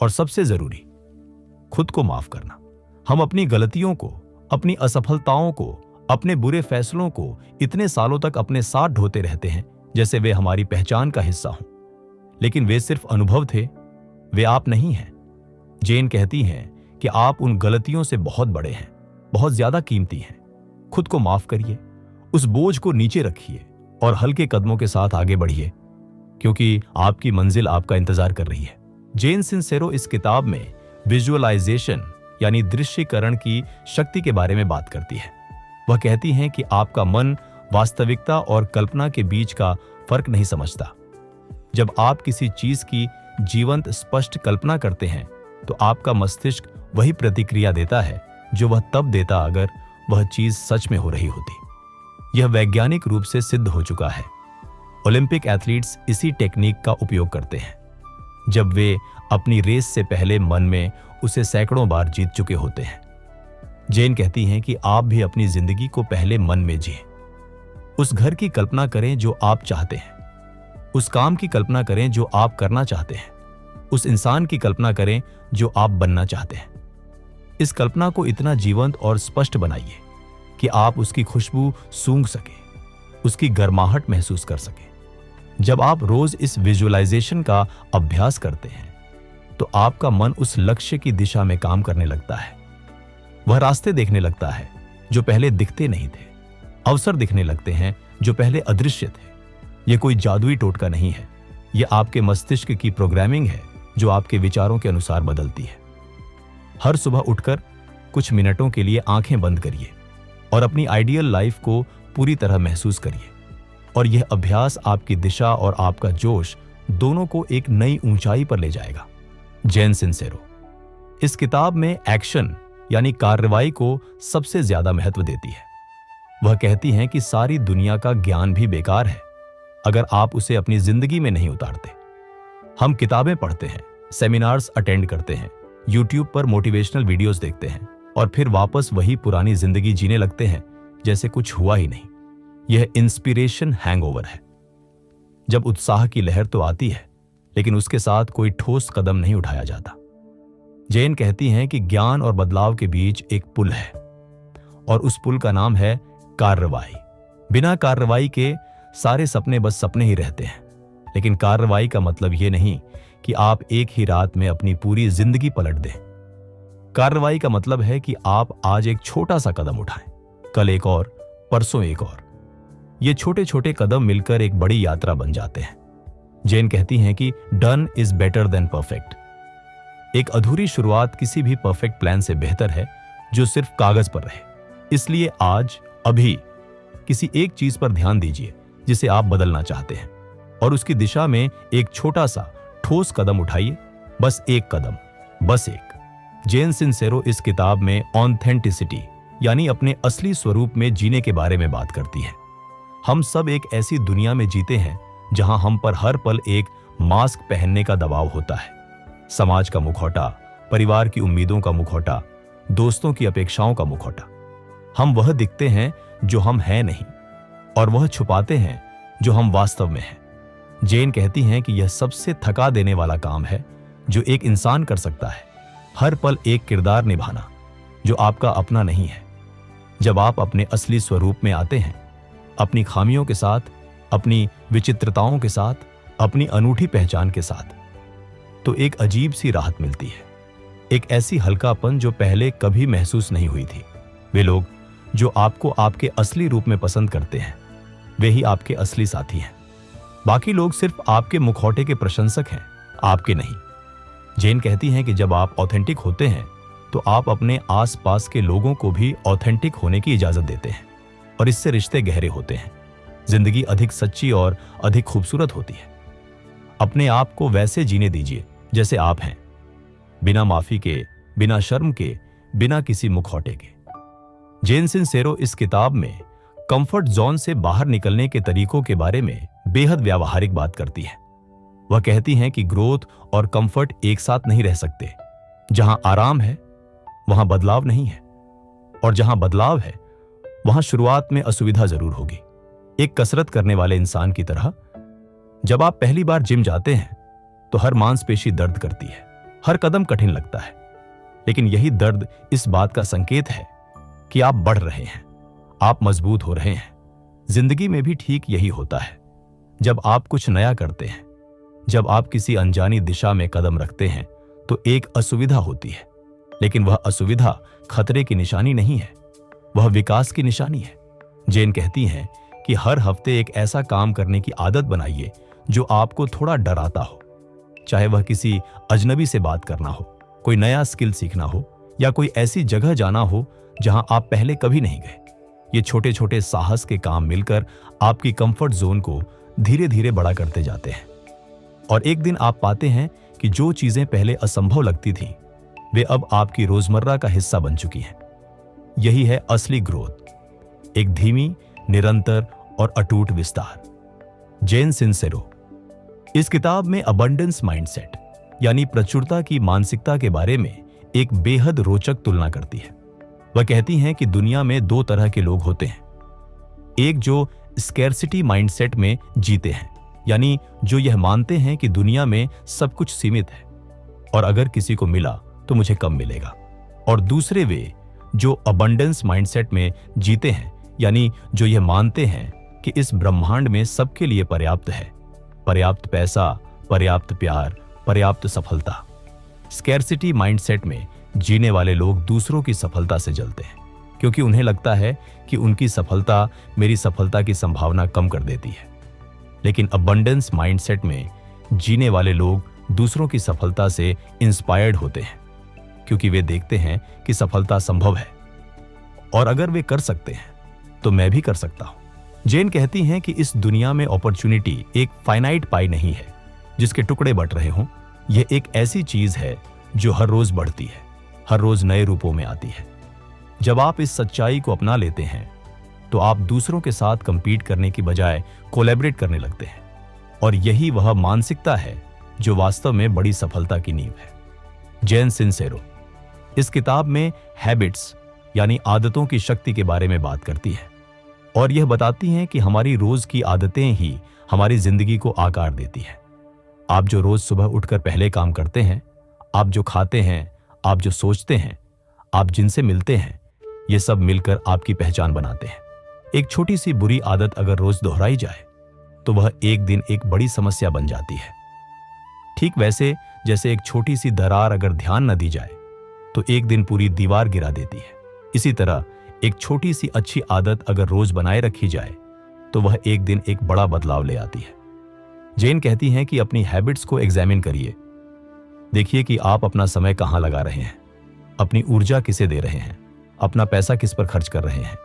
और सबसे जरूरी, खुद को माफ करना। हम अपनी गलतियों को, अपनी असफलताओं को, अपने बुरे फैसलों को इतने सालों तक अपने साथ ढोते रहते हैं जैसे वे हमारी पहचान का हिस्सा हों, लेकिन वे सिर्फ अनुभव थे, वे आप नहीं हैं। जेन कहती हैं कि आप उन गलतियों से बहुत बड़े हैं, बहुत ज्यादा कीमती हैं। खुद को माफ करिए, उस बोझ को नीचे रखिए और हल्के कदमों के साथ आगे बढ़िए, क्योंकि आपकी मंजिल आपका इंतजार कर रही है। जेन सिंसेरो इस किताब में विजुअलाइजेशन यानी दृश्यीकरण की शक्ति के बारे में बात करती है। वह कहती हैं कि आपका मन वास्तविकता और कल्पना के बीच का फर्क नहीं समझता। जब आप किसी चीज की जीवंत स्पष्ट कल्पना करते हैं तो आपका मस्तिष्क वही प्रतिक्रिया देता है जो वह तब देता अगर वह चीज सच में हो रही होती। यह वैज्ञानिक रूप से सिद्ध हो चुका है। ओलंपिक एथलीट्स इसी टेक्निक का उपयोग करते हैं जब वे अपनी रेस से पहले मन में उसे सैकड़ों बार जीत चुके होते हैं। जेन कहती हैं कि आप भी अपनी जिंदगी को पहले मन में जिएं। उस घर की कल्पना करें जो आप चाहते हैं, उस काम की कल्पना करें जो आप करना चाहते हैं, उस इंसान की कल्पना करें जो आप बनना चाहते हैं। इस कल्पना को इतना जीवंत और स्पष्ट बनाइए कि आप उसकी खुशबू सूंघ सकें, उसकी गर्माहट महसूस कर सकें। जब आप रोज इस विजुअलाइजेशन का अभ्यास करते हैं तो आपका मन उस लक्ष्य की दिशा में काम करने लगता है। वह रास्ते देखने लगता है जो पहले दिखते नहीं थे, अवसर दिखने लगते हैं जो पहले अदृश्य थे। यह कोई जादुई टोटका नहीं है, यह आपके मस्तिष्क की प्रोग्रामिंग है जो आपके विचारों के अनुसार बदलती है। हर सुबह उठकर कुछ मिनटों के लिए आंखें बंद करिए और अपनी आइडियल लाइफ को पूरी तरह महसूस करिए, और यह अभ्यास आपकी दिशा और आपका जोश दोनों को एक नई ऊंचाई पर ले जाएगा। जेन सिंसेरो इस किताब में एक्शन यानी कार्रवाई को सबसे ज्यादा महत्व देती है। वह कहती हैं कि सारी दुनिया का ज्ञान भी बेकार है अगर आप उसे अपनी जिंदगी में नहीं उतारते। हम किताबें पढ़ते हैं, सेमिनार्स अटेंड करते हैं, यूट्यूब पर मोटिवेशनल वीडियोस देखते हैं और फिर वापस वही पुरानी जिंदगी जीने लगते हैं जैसे कुछ हुआ ही नहीं। यह इंस्पिरेशन हैंगओवर है। जब उत्साह की लहर तो आती है लेकिन उसके साथ कोई ठोस कदम नहीं उठाया जाता। जेन कहती हैं कि ज्ञान और बदलाव के बीच एक पुल है और उस पुल का नाम है कार्रवाई। बिना कार्रवाई के सारे सपने बस सपने ही रहते हैं, लेकिन कार्रवाई का मतलब यह नहीं कि आप एक ही रात में अपनी पूरी जिंदगी पलट दें। कार्रवाई का मतलब है कि आप आज एक छोटा सा कदम उठाएं, कल एक और, परसों एक और। ये छोटे छोटे कदम मिलकर एक बड़ी यात्रा बन जाते हैं। जेन कहती हैं कि done is better than perfect. एक अधूरी शुरुआत किसी भी परफेक्ट प्लान से बेहतर है जो सिर्फ कागज पर रहे। इसलिए आज अभी किसी एक चीज पर ध्यान दीजिए जिसे आप बदलना चाहते हैं और उसकी दिशा में एक छोटा सा ठोस कदम उठाइए। बस एक कदम, बस एक। जेन सिंसेरो इस किताब में ऑथेंटिसिटी यानी अपने असली स्वरूप में जीने के बारे में बात करती है। हम सब एक ऐसी दुनिया में जीते हैं जहां हम पर हर पल एक मास्क पहनने का दबाव होता है। समाज का मुखौटा, परिवार की उम्मीदों का मुखौटा, दोस्तों की अपेक्षाओं का मुखौटा। हम वह दिखते हैं जो हम हैं नहीं और वह छुपाते हैं जो हम वास्तव में हैं। जेन कहती हैं कि यह सबसे थका देने वाला काम है जो एक इंसान कर सकता है, हर पल एक किरदार निभाना जो आपका अपना नहीं है। जब आप अपने असली स्वरूप में आते हैं, अपनी खामियों के साथ, अपनी विचित्रताओं के साथ, अपनी अनूठी पहचान के साथ, तो एक अजीब सी राहत मिलती है, एक ऐसी हल्कापन जो पहले कभी महसूस नहीं हुई थी। वे लोग जो आपको आपके असली रूप में पसंद करते हैं वे ही आपके असली साथी हैं। बाकी लोग सिर्फ आपके मुखौटे के प्रशंसक हैं, आपके नहीं। जेन कहती हैं कि जब आप ऑथेंटिक होते हैं तो आप अपने आसपास के लोगों को भी ऑथेंटिक होने की इजाजत देते हैं और इससे रिश्ते गहरे होते हैं। जिंदगी अधिक सच्ची और अधिक खूबसूरत होती है। अपने आप को वैसे जीने दीजिए जैसे आप हैं, बिना माफी के, बिना शर्म के, बिना किसी मुखौटे के। जेन सिंसेरो इस किताब में कंफर्ट जोन से बाहर निकलने के तरीकों के बारे में बेहद व्यावहारिक बात करती है। वह कहती हैं कि ग्रोथ और कंफर्ट एक साथ नहीं रह सकते। जहां आराम है वहां बदलाव नहीं है, और जहां बदलाव है वहां शुरुआत में असुविधा जरूर होगी। एक कसरत करने वाले इंसान की तरह जब आप पहली बार जिम जाते हैं तो हर मांसपेशी दर्द करती है, हर कदम कठिन लगता है, लेकिन यही दर्द इस बात का संकेत है कि आप बढ़ रहे हैं, आप मजबूत हो रहे हैं। जिंदगी में भी ठीक यही होता है। जब आप कुछ नया करते हैं, जब आप किसी अनजानी दिशा में कदम रखते हैं तो एक असुविधा होती है, लेकिन वह असुविधा खतरे की निशानी नहीं है, वह विकास की निशानी है। जेन कहती हैं कि हर हफ्ते एक ऐसा काम करने की आदत बनाइए जो आपको थोड़ा डराता हो, चाहे वह किसी अजनबी से बात करना हो, कोई नया स्किल सीखना हो या कोई ऐसी जगह जाना हो जहां आप पहले कभी नहीं गए। ये छोटे छोटे साहस के काम मिलकर आपकी कंफर्ट जोन को धीरे धीरे बड़ा करते जाते हैं और एक दिन आप पाते हैं कि जो चीजें पहले असंभव लगती थीं, वे अब आपकी रोजमर्रा का हिस्सा बन चुकी हैं। यही है असली ग्रोथ, एक धीमी, निरंतर और अटूट विस्तार। जेन सिंसेरो इस किताब में अबंडेंस माइंडसेट यानी प्रचुरता की मानसिकता के बारे में एक बेहद रोचक तुलना करती है। वह कहती हैं कि दुनिया में दो तरह के लोग होते हैं। एक जो स्कैर्सिटी माइंडसेट में जीते हैं, यानी जो यह मानते हैं कि दुनिया में सब कुछ सीमित है और अगर किसी को मिला तो मुझे कम मिलेगा। और दूसरे वे जो अबंडेंस माइंडसेट में जीते हैं, यानी जो यह मानते हैं कि इस ब्रह्मांड में सबके लिए पर्याप्त है, पर्याप्त पैसा, पर्याप्त प्यार, पर्याप्त सफलता। स्कैर्सिटी माइंडसेट में जीने वाले लोग दूसरों की सफलता से जलते हैं, क्योंकि उन्हें लगता है कि उनकी सफलता मेरी सफलता की संभावना कम कर देती है। लेकिन अबंडेंस माइंडसेट में जीने वाले लोग दूसरों की सफलता से इंस्पायर्ड होते हैं, क्योंकि वे देखते हैं कि सफलता संभव है और अगर वे कर सकते हैं तो मैं भी कर सकता हूं। जेन कहती हैं कि इस दुनिया में अपॉर्चुनिटी एक फाइनाइट पाई नहीं है जिसके टुकड़े बट रहे हों। यह एक ऐसी चीज है जो हर रोज बढ़ती है, हर रोज नए रूपों में आती है। जब आप इस सच्चाई को अपना लेते हैं तो आप दूसरों के साथ कंपीट करने की बजाय कोलैबोरेट करने लगते हैं, और यही वह मानसिकता है जो वास्तव में बड़ी सफलता की नींव है। जेन सिंसेरो इस किताब में हैबिट्स यानी आदतों की शक्ति के बारे में बात करती है और यह बताती हैं कि हमारी रोज की आदतें ही हमारी जिंदगी को आकार देती है। आप जो रोज सुबह उठकर पहले काम करते हैं, आप जो खाते हैं, आप जो सोचते हैं, आप जिनसे मिलते हैं, ये सब मिलकर आपकी पहचान बनाते हैं। एक छोटी सी बुरी आदत अगर रोज दोहराई जाए तो वह एक दिन एक बड़ी समस्या बन जाती है। ठीक वैसे जैसे एक छोटी सी दरार अगर ध्यान न दी जाए तो एक दिन पूरी दीवार गिरा देती है, इसी तरह एक छोटी सी अच्छी आदत अगर रोज बनाए रखी जाए तो वह एक दिन एक बड़ा बदलाव ले आती है। जेन कहती हैं कि अपनी हैबिट्स को एग्जामिन करिए। देखिए कि आप अपना समय कहां लगा रहे हैं, अपनी ऊर्जा किसे दे रहे हैं, अपना पैसा किस पर खर्च कर रहे हैं।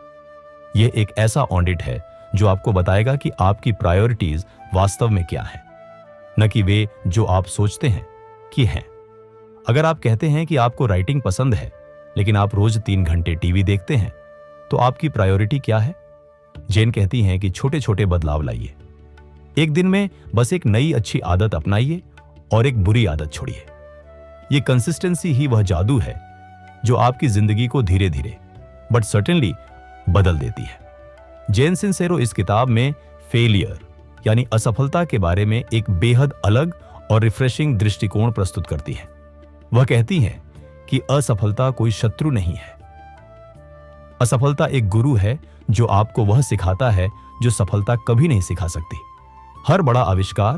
यह एक ऐसा ऑडिट है जो आपको बताएगा कि आपकी प्रायोरिटीज वास्तव में क्या है, न कि वे जो आप सोचते हैं कि हैं। अगर आप कहते हैं कि आपको राइटिंग पसंद है लेकिन आप रोज 3 घंटे टीवी देखते हैं तो आपकी प्रायोरिटी क्या है? जेन कहती हैं कि छोटे छोटे बदलाव लाइए। एक दिन में बस एक नई अच्छी आदत अपनाइए और एक बुरी आदत छोड़िए। ये कंसिस्टेंसी ही वह जादू है जो आपकी जिंदगी को धीरे धीरे बट सर्टेनली बदल देती है। जेन सिंसेरो इस किताब में फेलियर यानी असफलता के बारे में एक बेहद अलग और रिफ्रेशिंग दृष्टिकोण प्रस्तुत करती है। वह कहती हैं कि असफलता कोई शत्रु नहीं है। असफलता एक गुरु है जो आपको वह सिखाता है जो सफलता कभी नहीं सिखा सकती। हर बड़ा आविष्कार,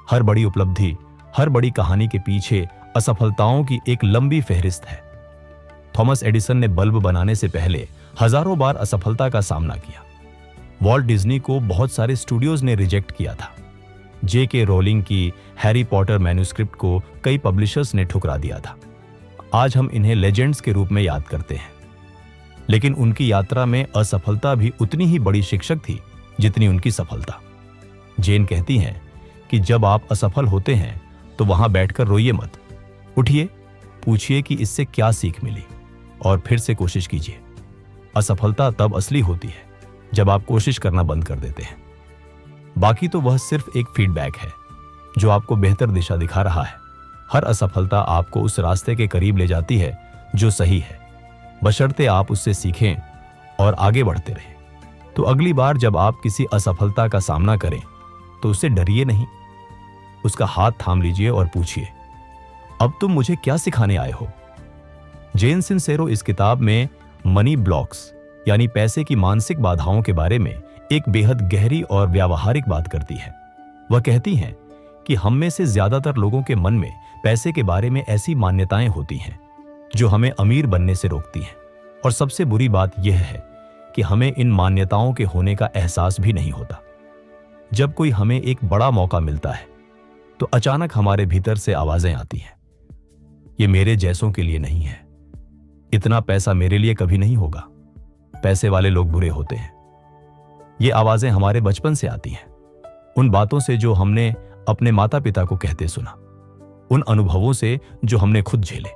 हर बड़ी उपलब्धि, हर बड़ी कहानी के पीछे असफलताओं की एक लंबी फहरिस्त है। थॉमस एडिसन ने बल्ब बनाने से पहले हजारों बार असफलता का सामना किया। वॉल्ट डिज्नी को बहुत सारे स्टूडियोज ने रिजेक्ट किया था। J.K. रोलिंग की हैरी पॉटर मैन्युस्क्रिप्ट को कई पब्लिशर्स ने ठुकरा दिया था। आज हम इन्हें लेजेंड्स के रूप में याद करते हैं, लेकिन उनकी यात्रा में असफलता भी उतनी ही बड़ी शिक्षक थी जितनी उनकी सफलता। जेन कहती हैं कि जब आप असफल होते हैं तो वहां बैठकर रोइए मत, उठिए, पूछिए कि इससे क्या सीख मिली और फिर से कोशिश कीजिए। असफलता तब असली होती है जब आप कोशिश करना बंद कर देते हैं। बाकी तो वह सिर्फ एक फीडबैक है जो आपको बेहतर दिशा दिखा रहा है। हर असफलता आपको उस रास्ते के करीब ले जाती है जो सही है, बशर्ते आप उससे सीखें और आगे बढ़ते रहें। तो अगली बार जब आप किसी असफलता का सामना करें तो उससे डरिए नहीं, उसका हाथ थाम लीजिए और पूछिए, अब तुम मुझे क्या सिखाने आए हो? जेन सिंसेरो इस किताब में मनी ब्लॉक्स यानी पैसे की मानसिक बाधाओं के बारे में एक बेहद गहरी और व्यावहारिक बात करती है। वह कहती हैं कि हम में से ज्यादातर लोगों के मन में पैसे के बारे में ऐसी मान्यताएं होती हैं जो हमें अमीर बनने से रोकती हैं, और सबसे बुरी बात यह है कि हमें इन मान्यताओं के होने का एहसास भी नहीं होता। जब कोई हमें एक बड़ा मौका मिलता है तो अचानक हमारे भीतर से आवाजें आती हैं, ये मेरे जैसों के लिए नहीं है, इतना पैसा मेरे लिए कभी नहीं होगा, पैसे वाले लोग बुरे होते हैं। ये आवाजें हमारे बचपन से आती हैं, उन बातों से जो हमने अपने माता पिता को कहते सुना, उन अनुभवों से जो हमने खुद झेले।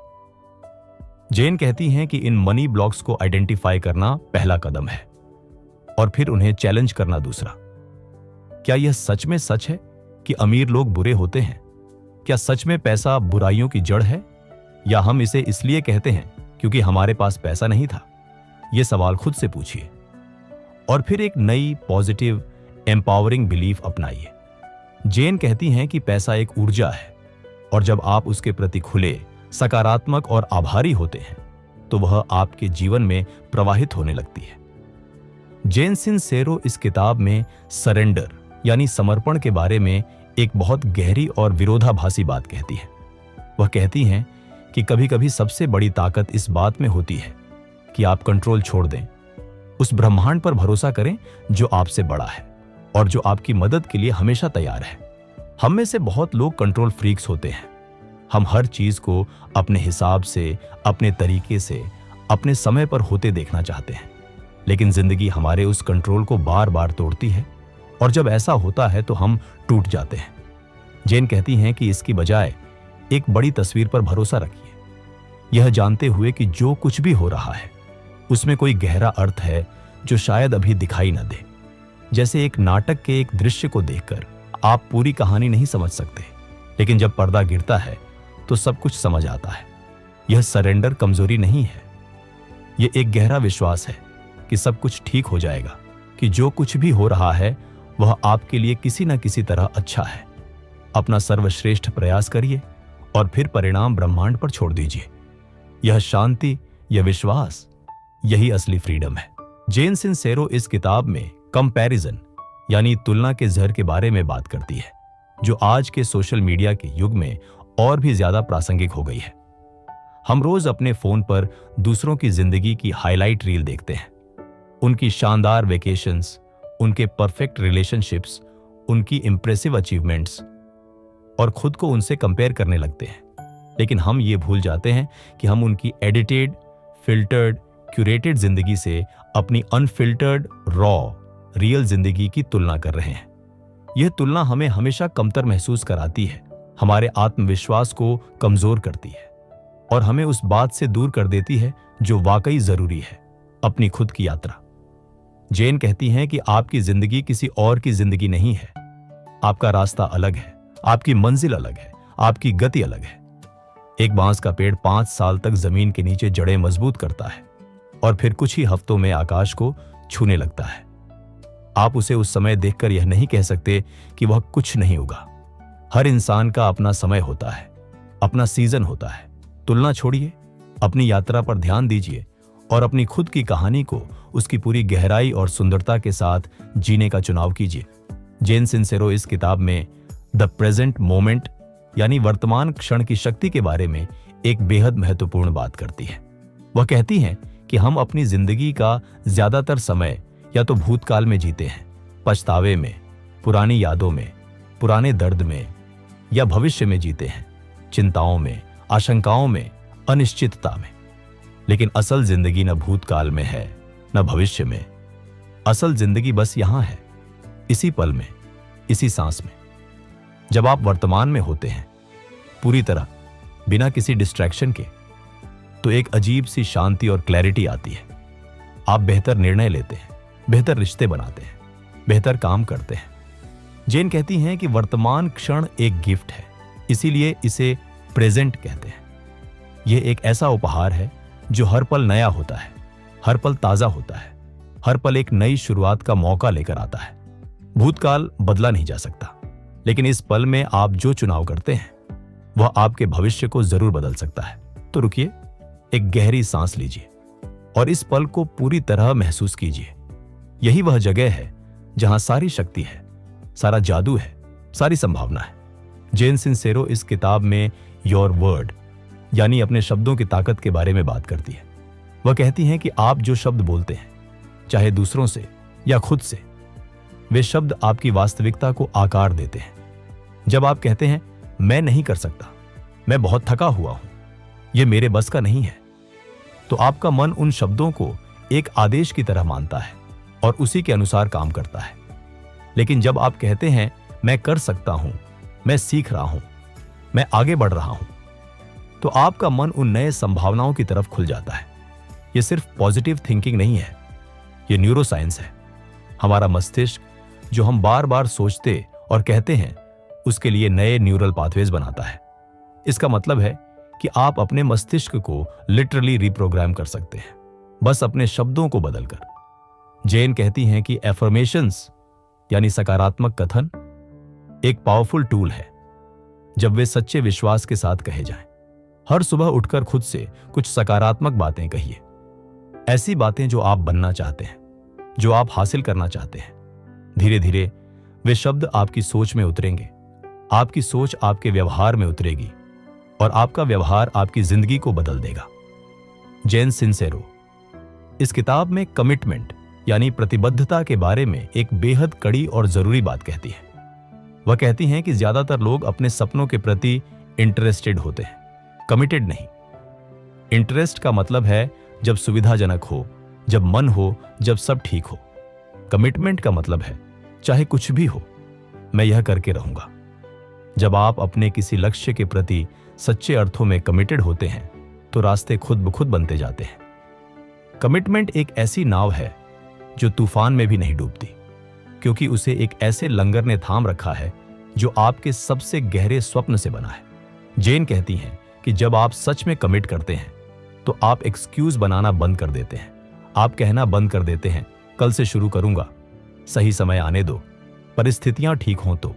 जेन कहती हैं कि इन मनी ब्लॉक्स को आइडेंटिफाई करना पहला कदम है और फिर उन्हें चैलेंज करना दूसरा। क्या यह सच में सच है कि अमीर लोग बुरे होते हैं? क्या सच में पैसा बुराइयों की जड़ है, या हम इसे इसलिए कहते हैं क्योंकि हमारे पास पैसा नहीं था? ये सवाल खुद से पूछिए और फिर एक नई पॉजिटिव एम्पावरिंग बिलीफ अपनाइए। जेन कहती हैं कि पैसा एक ऊर्जा है और जब आप उसके प्रति खुले, सकारात्मक और आभारी होते हैं तो वह आपके जीवन में प्रवाहित होने लगती है। जेन सिंसेरो इस किताब में सरेंडर यानी समर्पण के बारे में एक बहुत गहरी और विरोधाभासी बात कहती है। वह कहती हैं कि कभी कभी सबसे बड़ी ताकत इस बात में होती है कि आप कंट्रोल छोड़ दें, उस ब्रह्मांड पर भरोसा करें जो आपसे बड़ा है और जो आपकी मदद के लिए हमेशा तैयार है। हम में से बहुत लोग कंट्रोल फ्रीक्स होते हैं। हम हर चीज को अपने हिसाब से, अपने तरीके से, अपने समय पर होते देखना चाहते हैं, लेकिन जिंदगी हमारे उस कंट्रोल को बार बार तोड़ती है और जब ऐसा होता है तो हम टूट जाते हैं। जेन कहती हैं कि इसकी बजाय एक बड़ी तस्वीर पर भरोसा रखिए, यह जानते हुए कि जो कुछ भी हो रहा है उसमें कोई गहरा अर्थ है जो शायद अभी दिखाई न दे। जैसे एक नाटक के एक दृश्य को देखकर आप पूरी कहानी नहीं समझ सकते, लेकिन जब पर्दा गिरता है तो सब कुछ समझ आता है। यह सरेंडर कमजोरी नहीं है, यह एक गहरा विश्वास है कि सब कुछ ठीक हो जाएगा, कि जो कुछ भी हो रहा है वह आपके लिए किसी न किसी तरह अच्छा है। अपना सर्वश्रेष्ठ प्रयास करिए और फिर परिणाम ब्रह्मांड पर छोड़ दीजिए। यह शांति, यह विश्वास, यही असली फ्रीडम है। जेन सिंसेरो इस किताब में कंपैरिजन यानी तुलना के जहर के बारे में बात करती है, जो आज के सोशल मीडिया के युग में और भी ज्यादा प्रासंगिक हो गई है। हम रोज अपने फोन पर दूसरों की जिंदगी की हाईलाइट रील देखते हैं, उनकी शानदार वेकेशंस, उनके परफेक्ट रिलेशनशिप्स, उनकी इंप्रेसिव अचीवमेंट्स, और खुद को उनसे कंपेयर करने लगते हैं। लेकिन हम ये भूल जाते हैं कि हम उनकी एडिटेड, फिल्टर्ड, क्यूरेटेड जिंदगी से अपनी अनफिल्टर्ड, रॉ, रियल जिंदगी की तुलना कर रहे हैं। यह तुलना हमें हमेशा कमतर महसूस कराती है, हमारे आत्मविश्वास को कमजोर करती है और हमें उस बात से दूर कर देती है जो वाकई जरूरी है, अपनी खुद की यात्रा। जेन कहती हैं कि आपकी जिंदगी किसी और की जिंदगी नहीं है। आपका रास्ता अलग है, आपकी मंजिल अलग है, आपकी गति अलग है। एक बांस का पेड़ 5 साल तक जमीन के नीचे जड़ें मजबूत करता है और फिर कुछ ही हफ्तों में आकाश को छूने लगता है। आप उसे उस समय देखकर यह नहीं कह सकते कि वह कुछ नहीं होगा। हर इंसान का अपना समय होता है, अपना सीजन होता है। तुलना छोड़िए, अपनी यात्रा पर ध्यान दीजिए और अपनी खुद की कहानी को उसकी पूरी गहराई और सुंदरता के साथ जीने का चुनाव कीजिए। जेन सिंसेरो इस किताब में द प्रेजेंट मोमेंट यानी वर्तमान क्षण की शक्ति के बारे में एक बेहद महत्वपूर्ण बात करती है। वह कहती हैं कि हम अपनी जिंदगी का ज्यादातर समय या तो भूतकाल में जीते हैं, पछतावे में, पुरानी यादों में, पुराने दर्द में, या भविष्य में जीते हैं, चिंताओं में, आशंकाओं में, अनिश्चितता में। लेकिन असल जिंदगी न भूतकाल में है न भविष्य में। असल जिंदगी बस यहां है, इसी पल में, इसी सांस में। जब आप वर्तमान में होते हैं पूरी तरह बिना किसी डिस्ट्रैक्शन के, तो एक अजीब सी शांति और क्लैरिटी आती है। आप बेहतर निर्णय लेते हैं, बेहतर रिश्ते बनाते हैं, बेहतर काम करते हैं। जेन कहती हैं कि वर्तमान क्षण एक गिफ्ट है, इसीलिए इसे प्रेजेंट कहते हैं। यह एक ऐसा उपहार है जो हर पल नया होता है, हर पल ताजा होता है, हर पल एक नई शुरुआत का मौका लेकर आता है। भूतकाल बदला नहीं जा सकता, लेकिन इस पल में आप जो चुनाव करते हैं वह आपके भविष्य को जरूर बदल सकता है। तो रुकिए, एक गहरी सांस लीजिए और इस पल को पूरी तरह महसूस कीजिए। यही वह जगह है जहां सारी शक्ति है, सारा जादू है, सारी संभावना है। जेन सिंसेरो इस किताब में योर वर्ड यानी अपने शब्दों की ताकत के बारे में बात करती है। वह कहती हैं कि आप जो शब्द बोलते हैं, चाहे दूसरों से या खुद से, वे शब्द आपकी वास्तविकता को आकार देते हैं। जब आप कहते हैं मैं नहीं कर सकता, मैं बहुत थका हुआ हूं, यह मेरे बस का नहीं है, तो आपका मन उन शब्दों को एक आदेश की तरह मानता है और उसी के अनुसार काम करता है। लेकिन जब आप कहते हैं मैं कर सकता हूं, मैं सीख रहा हूं, मैं आगे बढ़ रहा हूं, तो आपका मन उन नए संभावनाओं की तरफ खुल जाता है। यह सिर्फ पॉजिटिव थिंकिंग नहीं है, यह न्यूरोसाइंस है। हमारा मस्तिष्क जो हम बार बार सोचते और कहते हैं, उसके लिए नए न्यूरल पाथवेज बनाता है। इसका मतलब है कि आप अपने मस्तिष्क को लिटरली रिप्रोग्राम कर सकते हैं। बस अपने शब्दों को बदलकर। जेन कहती हैं कि एफर्मेशंस यानी सकारात्मक कथन एक पावरफुल टूल है जब वे सच्चे विश्वास के साथ कहे जाएं। हर सुबह उठकर खुद से कुछ सकारात्मक बातें कहिए। ऐसी बातें जो आप बनना चाहते हैं, जो आप हासिल करना चाहते हैं। धीरे धीरे वे शब्द आपकी सोच में उतरेंगे, आपकी सोच आपके व्यवहार में उतरेगी और आपका व्यवहार आपकी जिंदगी को बदल देगा। जेन सिंसेरो इस किताब में कमिटमेंट यानी प्रतिबद्धता के बारे में एक बेहद कड़ी और जरूरी बात कहती है। वह कहती हैं कि ज्यादातर लोग अपने सपनों के प्रति इंटरेस्टेड होते हैं, कमिटेड नहीं। इंटरेस्ट का मतलब है जब सुविधाजनक हो, जब मन हो, जब सब ठीक हो। कमिटमेंट का मतलब है चाहे कुछ भी हो, मैं यह करके रहूंगा। जब आप अपने किसी लक्ष्य के प्रति सच्चे अर्थों में कमिटेड होते हैं तो रास्ते खुद ब खुद बनते जाते हैं। कमिटमेंट एक ऐसी नाव है जो तूफान में भी नहीं डूबती, क्योंकि उसे एक ऐसे लंगर ने थाम रखा है जो आपके सबसे गहरे स्वप्न से बना है। जेन कहती हैं कि जब आप सच में कमिट करते हैं तो आप एक्सक्यूज बनाना बंद कर देते हैं। आप कहना बंद कर देते हैं, कल से शुरू करूंगा, सही समय आने दो, परिस्थितियां ठीक हों तो।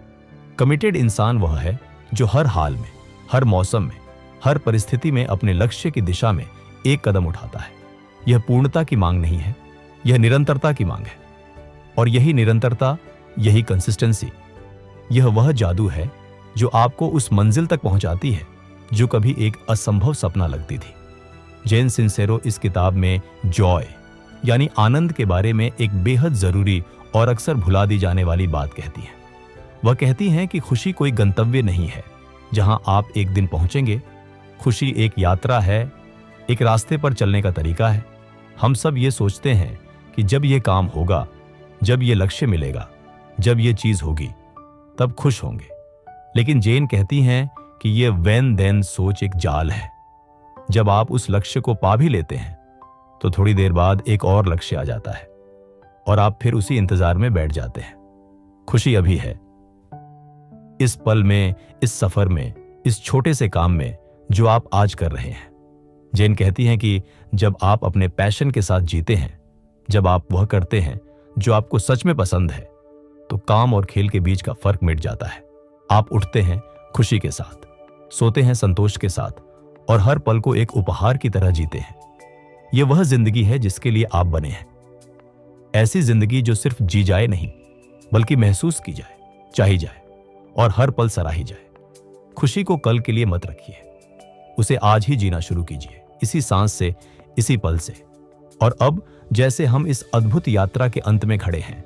कमिटेड इंसान वह है जो हर हाल में, हर मौसम में, हर परिस्थिति में अपने लक्ष्य की दिशा में एक कदम उठाता है। यह पूर्णता की मांग नहीं है, यह निरंतरता की मांग है। और यही निरंतरता, यही कंसिस्टेंसी, यह वह जादू है जो आपको उस मंजिल तक पहुंचाती है जो कभी एक असंभव सपना लगती थी। जेन सिंसेरो इस किताब में जॉय यानी आनंद के बारे में एक बेहद जरूरी और अक्सर भुला दी जाने वाली बात कहती है। वह कहती हैं कि खुशी कोई गंतव्य नहीं है जहां आप एक दिन पहुंचेंगे। खुशी एक यात्रा है, एक रास्ते पर चलने का तरीका है। हम सब ये सोचते हैं कि जब ये काम होगा, जब ये लक्ष्य मिलेगा, जब ये चीज होगी, तब खुश होंगे। लेकिन जेन कहती हैं कि ये व्हेन देन सोच एक जाल है। जब आप उस लक्ष्य को पा भी लेते हैं तो थोड़ी देर बाद एक और लक्ष्य आ जाता है और आप फिर उसी इंतजार में बैठ जाते हैं। खुशी अभी है, इस पल में, इस सफर में, इस छोटे से काम में जो आप आज कर रहे हैं। जेन कहती हैं कि जब आप अपने पैशन के साथ जीते हैं, जब आप वह करते हैं जो आपको सच में पसंद है, तो काम और खेल के बीच का फर्क मिट जाता है। आप उठते हैं खुशी के साथ, सोते हैं संतोष के साथ और हर पल को एक उपहार की तरह जीते हैं। यह वह जिंदगी है जिसके लिए आप बने हैं। ऐसी जिंदगी जो सिर्फ जी जाए नहीं, बल्कि महसूस की जाए, चाही जाए और हर पल सराही जाए। खुशी को कल के लिए मत रखिए, उसे आज ही जीना शुरू कीजिए, इसी सांस से, इसी पल से। और अब जैसे हम इस अद्भुत यात्रा के अंत में खड़े हैं,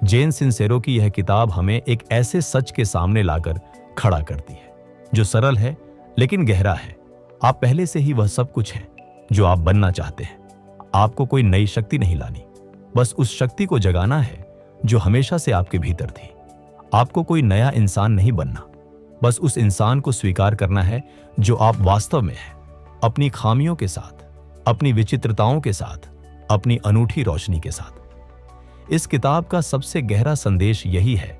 जेन सिंसेरो की यह किताब हमें एक ऐसे सच के सामने लाकर खड़ा करती है जो सरल है लेकिन गहरा है। आप पहले से ही वह सब कुछ है जो आप बनना चाहते हैं। आपको कोई नई शक्ति नहीं लानी, बस उस शक्ति को जगाना है जो हमेशा से आपके भीतर थी। आपको कोई नया इंसान नहीं बनना, बस उस इंसान को स्वीकार करना है जो आप वास्तव में हैं, अपनी खामियों के साथ, अपनी विचित्रताओं के साथ, अपनी अनूठी रोशनी के साथ। इस किताब का सबसे गहरा संदेश यही है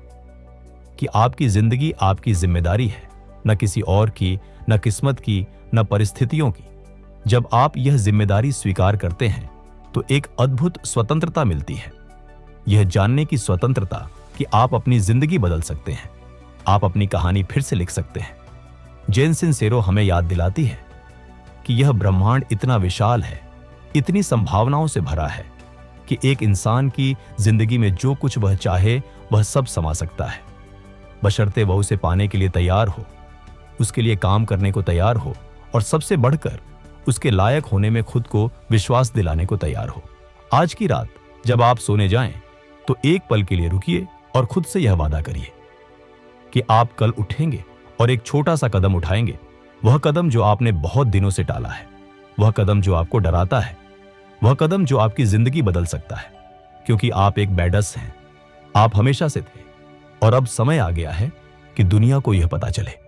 कि आपकी जिंदगी आपकी जिम्मेदारी है, न किसी और की, न किस्मत की, न परिस्थितियों की। जब आप यह जिम्मेदारी स्वीकार करते हैं तो एक अद्भुत स्वतंत्रता मिलती है। यह जानने की स्वतंत्रता कि आप अपनी जिंदगी बदल सकते हैं, आप अपनी कहानी फिर से लिख सकते हैं। जेन सिंसेरो हमें याद दिलाती है कि यह ब्रह्मांड इतना विशाल है, इतनी संभावनाओं से भरा है कि एक इंसान की जिंदगी में जो कुछ वह चाहे वह सब समा सकता है, बशर्ते वह उसे पाने के लिए तैयार हो, उसके लिए काम करने को तैयार हो और सबसे बढ़कर उसके लायक होने में खुद को विश्वास दिलाने को तैयार हो। आज की रात जब आप सोने जाएं तो एक पल के लिए रुकिए और खुद से यह वादा करिए कि आप कल उठेंगे और एक छोटा सा कदम उठाएंगे। वह कदम जो आपने बहुत दिनों से टाला है, वह कदम जो आपको डराता है, वह कदम जो आपकी जिंदगी बदल सकता है। क्योंकि आप एक बैडस हैं, आप हमेशा से थे और अब समय आ गया है कि दुनिया को यह पता चले